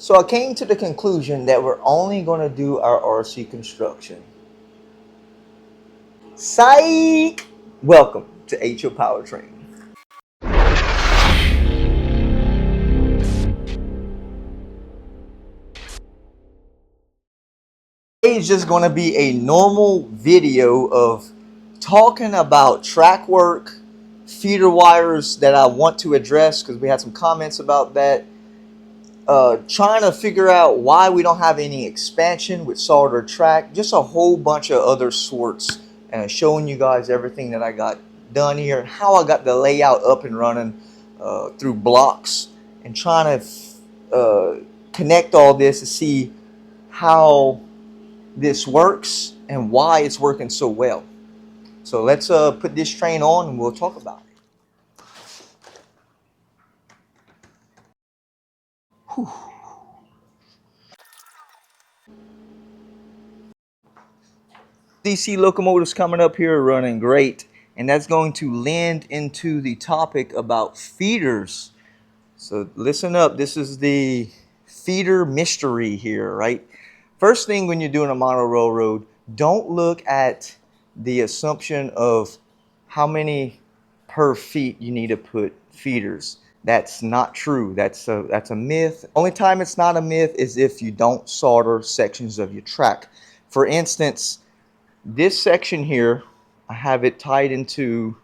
So I came to the conclusion that we're only going to do our RC construction. Psych! Welcome to HO Powertrain. Today's just going to be a normal video of talking about track work, feeder wires that I want to address because we had some comments about that. Trying to figure out why we don't have any expansion with soldered track, just a whole bunch of other sorts, and showing you guys everything that I got done here, how I got the layout up and running through blocks, and trying to connect all this to see how this works and why it's working so well. So let's put this train on and we'll talk about it. Whew. DC locomotives coming up here are running great, and that's going to lend into the topic about feeders. So listen up, this is the feeder mystery here, right? First thing when you're doing a model railroad, don't look at the assumption of how many per feet you need to put feeders. That's not true. That's a myth. Only time it's not a myth is if you don't solder sections of your track. For instance, this section here, I have it tied into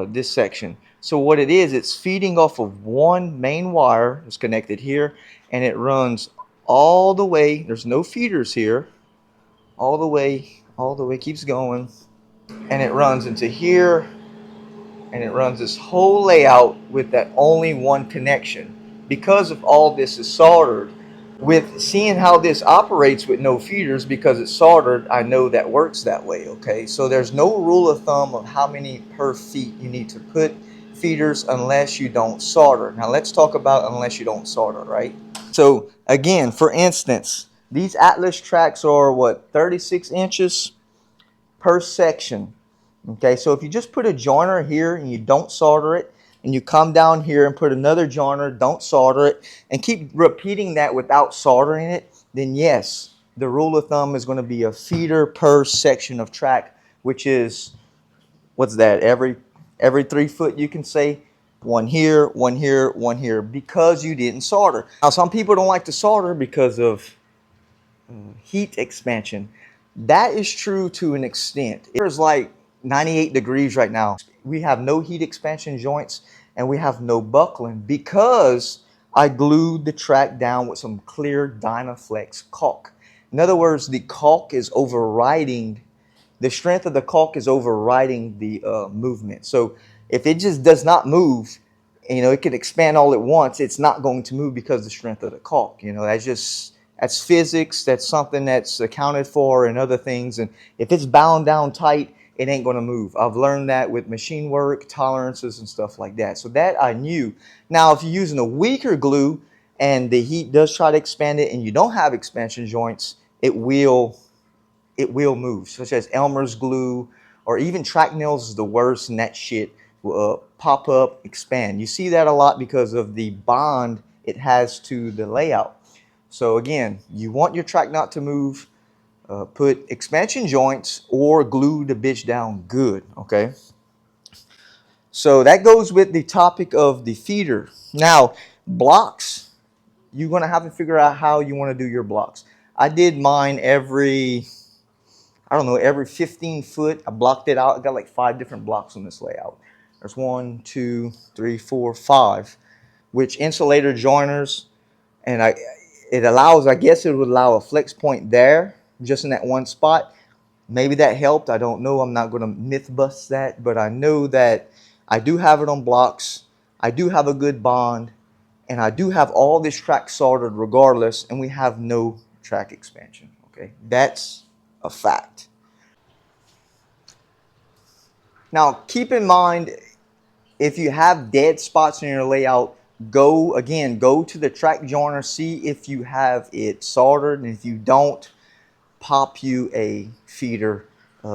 this section. So what it is, it's feeding off of one main wire. It's connected here, and it runs all the way. There's no feeders here. All the way, keeps going, and it runs into here, and it runs this whole layout with that only one connection. Because of all this is soldered, with seeing how this operates with no feeders, because it's soldered, I know that works that way, okay? So there's no rule of thumb of how many per feet you need to put feeders unless you don't solder. Now let's talk about unless you don't solder, right? So again, for instance, these Atlas tracks are what, 36 inches per section, okay? So if you just put a joiner here and you don't solder it, and you come down here and put another joiner, don't solder it, and keep repeating that without soldering it, then yes, the rule of thumb is going to be a feeder per section of track, which is, what's that, every 3 foot you can say, one here, one here, one here, because you didn't solder. Now some people don't like to solder because of heat expansion. That is true to an extent. It's like 98 degrees right now. We have no heat expansion joints and we have no buckling because I glued the track down with some clear Dynaflex caulk. In other words, the caulk is overriding, the strength of the caulk is overriding the movement. So if it just does not move, you know, it could expand all at once, it's not going to move because of the strength of the caulk. You know, that's physics. That's something that's accounted for and other things. And if it's bound down tight, it ain't going to move. I've learned that with machine work, tolerances, and stuff like that. So that I knew. Now, if you're using a weaker glue and the heat does try to expand it and you don't have expansion joints, it will move, such as Elmer's glue, or even track nails is the worst, and that shit will pop up, expand. You see that a lot because of the bond it has to the layout. So again, you want your track not to move, put expansion joints or glue the bitch down good, okay? So that goes with the topic of the feeder. Now, blocks, you're gonna have to figure out how you wanna do your blocks. I did mine every 15 foot. I blocked it out. I got like 5 different blocks on this layout. There's 1, 2, 3, 4, 5, which insulator joiners, and it allows, I guess it would allow a flex point there, just in that one spot. Maybe that helped. I don't know. I'm not going to myth bust that, but I know that I do have it on blocks. I do have a good bond, and I do have all this track soldered regardless, and we have no track expansion. Okay, that's a fact. Now, keep in mind, if you have dead spots in your layout, go to the track joiner, see if you have it soldered, and if you don't, pop you a feeder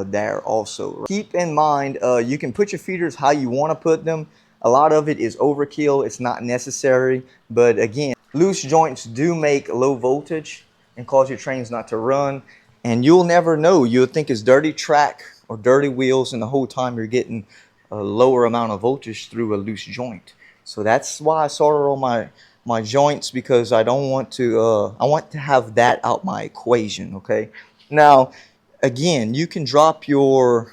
there also. Keep in mind, you can put your feeders how you want to put them. A lot of it is overkill. It's not necessary. But again, Loose joints do make low voltage and cause your trains not to run. And you'll never know. You'll think it's dirty track or dirty wheels, and the whole time you're getting a lower amount of voltage through a loose joint. So that's why I solder on my joints, because I don't want to. I want to have that out my equation. Okay. Now, again, you can drop your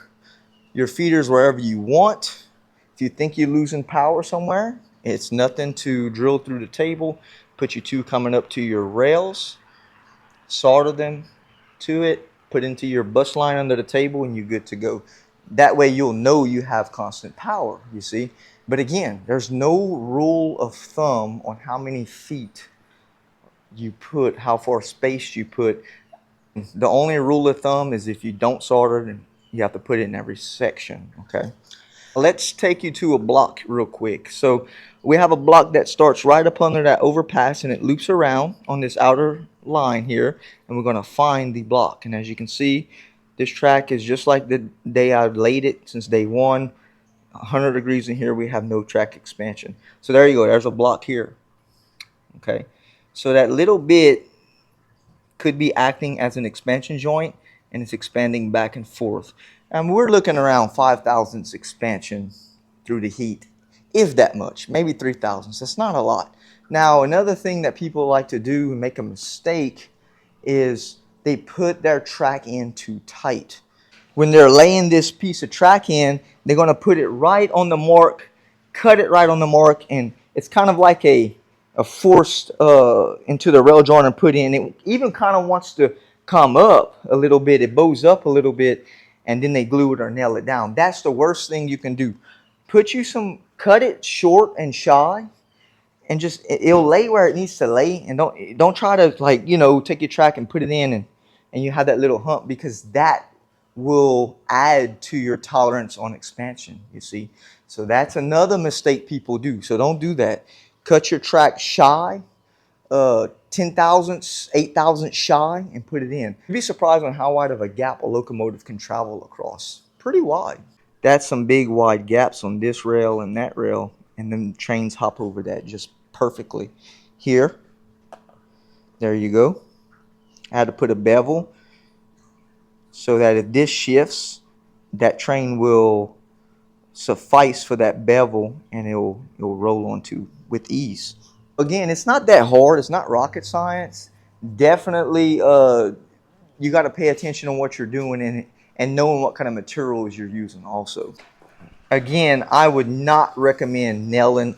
feeders wherever you want. If you think you're losing power somewhere, it's nothing to drill through the table, put your two coming up to your rails, solder them to it, put into your bus line under the table, and you're good to go. That way you'll know you have constant power, you see. But again, there's no rule of thumb on how many feet you put, how far spaced you put. The only rule of thumb is if you don't solder, then you have to put it in every section, okay? Let's take you to a block real quick. So we have a block that starts right up under that overpass, and it loops around on this outer line here, and we're going to find the block. And as you can see, this track is just like the day I laid it since day one. 100 degrees in here, we have no track expansion. So there you go, there's a block here. Okay, so that little bit could be acting as an expansion joint, and it's expanding back and forth. And we're looking around 5 thousandths expansion through the heat, if that much, maybe 3 thousandths. That's not a lot. Now, another thing that people like to do and make a mistake is they put their track in too tight. When they're laying this piece of track in, they're going to put it right on the mark, cut it right on the mark, and it's kind of like a forced into the rail joint and put in. It even kind of wants to come up a little bit. It bows up a little bit, and then they glue it or nail it down. That's the worst thing you can do. Cut it short and shy, and just it'll lay where it needs to lay. And don't try to, like, take your track and put it in, and you have that little hump, because that will add to your tolerance on expansion, you see. So that's another mistake people do. So don't do that. Cut your track shy, 10 thousandths, 8 thousandths shy, and put it in. You'd be surprised on how wide of a gap a locomotive can travel across. Pretty wide. That's some big wide gaps on this rail and that rail, and then trains hop over that just perfectly. Here, there you go. I had to put a bevel so that if this shifts, that train will suffice for that bevel, and it'll roll onto with ease. Again, it's not that hard. It's not rocket science. Definitely, you got to pay attention on what you're doing and knowing what kind of materials you're using also. Again, I would not recommend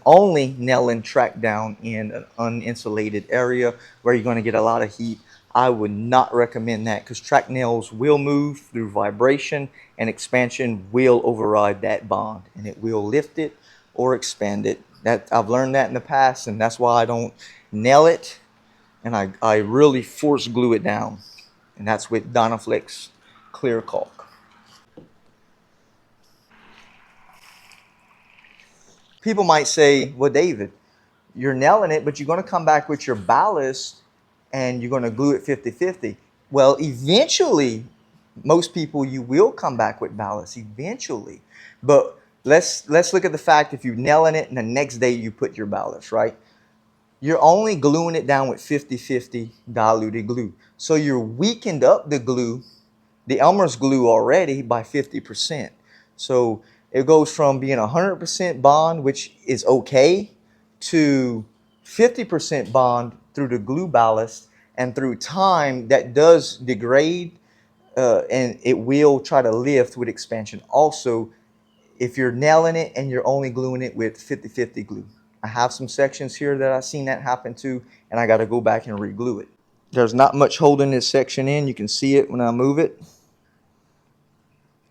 only nailing track down in an uninsulated area where you're going to get a lot of heat. I would not recommend that, because track nails will move through vibration, and expansion will override that bond, and it will lift it or expand it. I've learned that in the past, and that's why I don't nail it, and I really force glue it down, and that's with Dynaflex clear caulk. People might say, well, David, you're nailing it, but you're going to come back with your ballast and you're going to glue it 50-50. Well, eventually, most people, you will come back with ballast eventually. But let's look at the fact, if you're nailing it and the next day you put your ballast, right? You're only gluing it down with 50-50 diluted glue. So you're weakened up the glue, the Elmer's glue, already by 50%. So it goes from being 100% bond, which is okay, to 50% bond through the glue ballast. And through time, that does degrade, and it will try to lift with expansion also, if you're nailing it and you're only gluing it with 50-50 glue. I have some sections here that I've seen that happen to, and I got to go back and re-glue it. There's not much holding this section in. You can see it when I move it.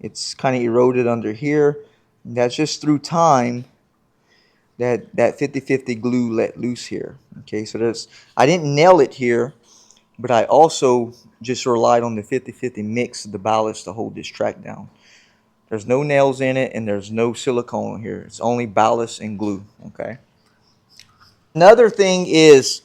It's kind of eroded under here. That's just through time that 50-50 glue let loose here. Okay, so I didn't nail it here, but I also just relied on the 50-50 mix of the ballast to hold this track down. There's no nails in it, and there's no silicone here. It's only ballast and glue, okay? Another thing is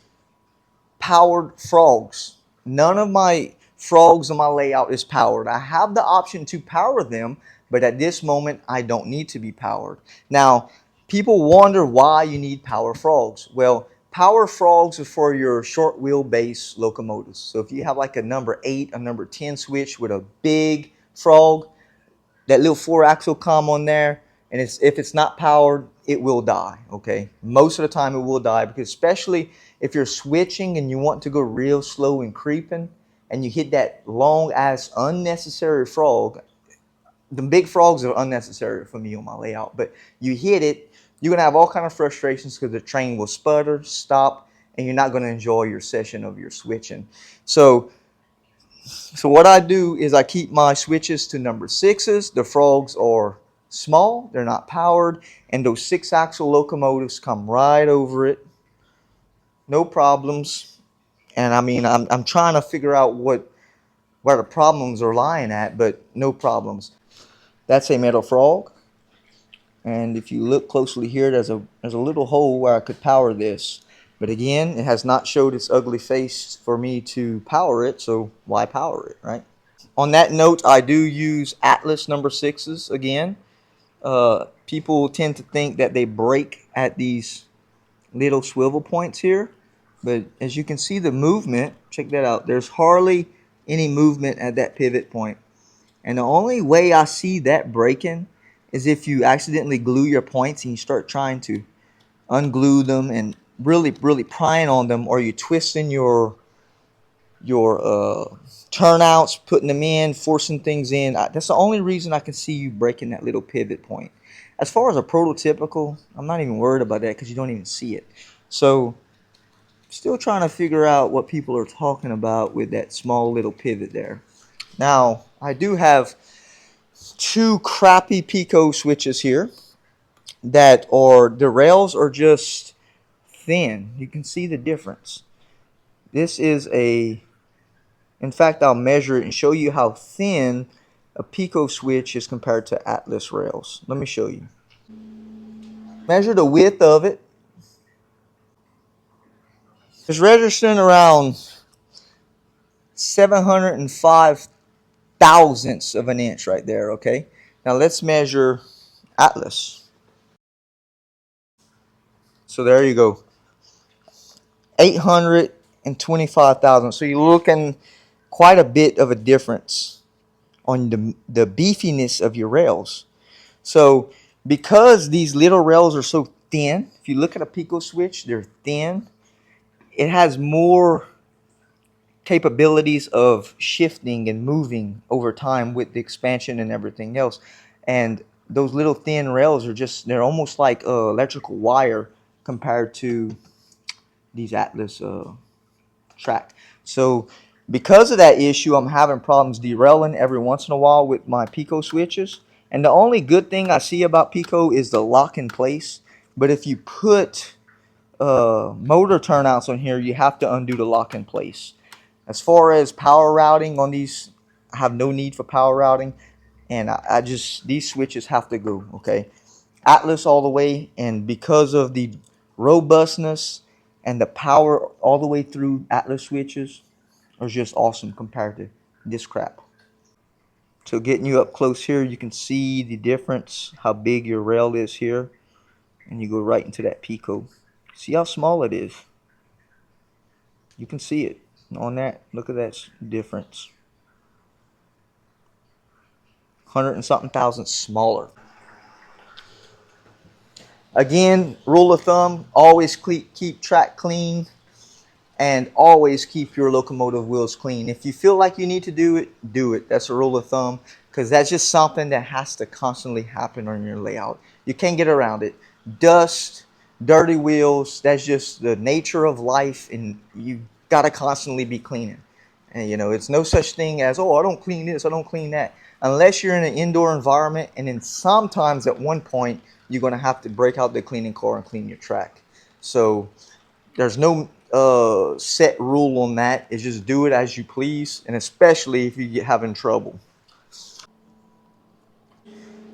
powered frogs. None of my frogs on my layout is powered. I have the option to power them, but at this moment, I don't need to be powered. Now, people wonder why you need power frogs. Well, Power frogs are for your short wheelbase locomotives. So if you have like a number 8, a number 10 switch with a big frog, that little 4-axle com on there, and if it's not powered, it will die. Okay, most of the time it will die, because especially if you're switching and you want to go real slow and creeping, and you hit that long ass unnecessary frog. The big frogs are unnecessary for me on my layout, but you hit it, you're gonna have all kind of frustrations because the train will sputter, stop, and you're not gonna enjoy your session of your switching. So what I do is I keep my switches to number 6s. The frogs are small, they're not powered, and those 6-axle locomotives come right over it, no problems. And I mean, I'm trying to figure out where the problems are lying at, but no problems. That's a metal frog. And if you look closely here, there's a little hole where I could power this. But again, it has not showed its ugly face for me to power it, so why power it, right? On that note, I do use Atlas number 6s again. People tend to think that they break at these little swivel points here. But as you can see the movement, check that out. There's hardly any movement at that pivot point. And the only way I see that breaking is if you accidentally glue your points and you start trying to unglue them and really prying on them, or you twisting your turnouts, putting them in, forcing things in. That's the only reason I can see you breaking that little pivot point. As far as a prototypical, I'm not even worried about that because you don't even see it. So still trying to figure out what people are talking about with that small little pivot there. Now, I do have 2 crappy Pico switches here that are, the rails are just thin. You can see the difference. This is in fact, I'll measure it and show you how thin a Pico switch is compared to Atlas rails. Let me show you. Measure the width of it. It's registering around 705 thousandths of an inch right there, okay? Now let's measure Atlas. So there you go. 825 thousandths. So you're looking quite a bit of a difference on the beefiness of your rails. So because these little rails are so thin, if you look at a Pico switch, they're thin. It has more capabilities of shifting and moving over time with the expansion and everything else. And those little thin rails are just, they're almost like electrical wire compared to these Atlas track. So because of that issue, I'm having problems derailing every once in a while with my Pico switches. And the only good thing I see about Pico is the lock in place. But if you put motor turnouts on here, you have to undo the lock in place. As far as power routing on these, I have no need for power routing. And I just, these switches have to go, okay? Atlas all the way, and because of the robustness and the power all the way through Atlas switches are just awesome compared to this crap. So getting you up close here, you can see the difference, how big your rail is here, and you go right into that Pico. See how small it is? You can see it on that. Look at that difference. 100 and something thousand smaller. Again, rule of thumb, always keep track clean and always keep your locomotive wheels clean. If you feel like you need to do it, do it. That's a rule of thumb, because that's just something that has to constantly happen on your layout. You can't get around it. Dust, dirty wheels, that's just the nature of life, and you got to constantly be cleaning. And you know, it's no such thing as, oh, I don't clean this, I don't clean that. Unless you're in an indoor environment, and then sometimes at one point, you're going to have to break out the cleaning car and clean your track. So there's no set rule on that. It's just do it as you please, and especially if you get having trouble.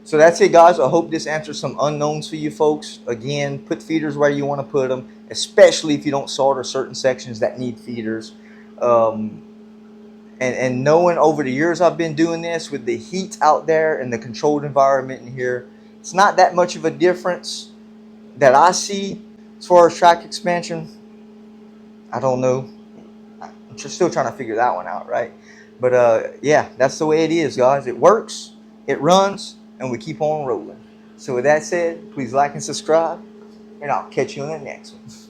So that's it, guys. I hope this answers some unknowns for you folks. Again, put feeders where you want to put them, especially if you don't solder certain sections that need feeders. And knowing over the years I've been doing this with the heat out there and the controlled environment in here, it's not that much of a difference that I see as far as track expansion. I don't know. I'm just still trying to figure that one out, right? But yeah, that's the way it is, guys. It works, it runs, and we keep on rolling. So with that said, please like and subscribe, and I'll catch you on the next one.